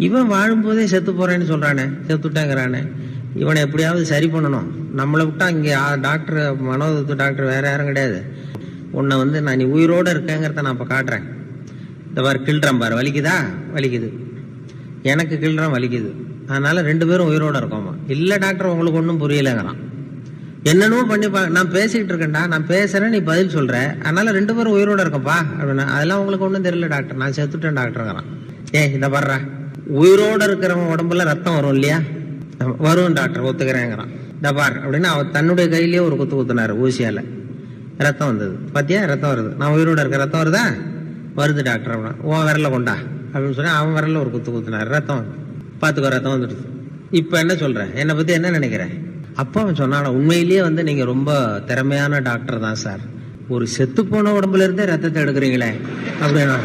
இவன் வாழும்போதே செத்து போறேன்னு சொல்றானே, செத்துட்டேங்கிறானே, இவனை எப்படியாவது சரி பண்ணணும். நம்மளை விட்டா இங்கே டாக்டர், மனோதத்துவ டாக்டர் வேற யாரும் கிடையாது. உன்னை நான் நீ உயிரோடு இருக்கேங்கிறத நான் இப்போ காட்டுறேன். இந்த பாரு கிள்றேன் பாரு, வலிக்குதா? வலிக்குது. எனக்கு கிள்றேன், வலிக்குது. அதனால 2 பேரும் உயிரோடு இருக்கோமா? இல்லை டாக்டர் உங்களுக்கு ஒன்றும் புரியலைங்கிறான். என்னென்னமோ பண்ணி நான் பேசிக்கிட்டு இருக்கேன்டா, நான் பேசுறேன், நீ பதில் சொல்ற, அதனால 2 பேரும் உயிரோட இருக்கப்பா அப்படின்னா, அதெல்லாம் உங்களுக்கு ஒன்றும் தெரியல டாக்டர், நான் செத்துட்டேன் டாக்டருங்கிறான். இதை பாடுறா, உயிரோட இருக்கிறவன் உடம்புல ரத்தம் வரும் இல்லையா? வரும் டாக்டர், ஒத்துக்கிறேங்கிறான். இந்த பார் அப்படின்னு அவர் தன்னுடைய கையிலேயே ஒரு குத்து குத்துனாரு ஊசியால, ரத்தம் வந்தது. பாத்தியா, ரத்தம் வருது. நான் உயிரோட இருக்க, ரத்தம் வருதா? வருது டாக்டர் அப்படின்னா. உன் விரல கொண்டா அப்படின்னு சொல்லி அவன் விரல ஒரு குத்து குத்துனாரு, ரத்தம் பார்த்துக்கோ, ரத்தம் வந்துடுது. இப்போ என்ன சொல்றேன், என்னை பத்தி என்ன நினைக்கிறேன்? அப்போ அவன் சொன்னான, உண்மையிலேயே நீங்க ரொம்ப திறமையான டாக்டர் தான் சார், ஒரு செத்து போன உடம்புல இருந்தே ரத்தத்தை எடுக்கிறீங்களே அப்படின்னா.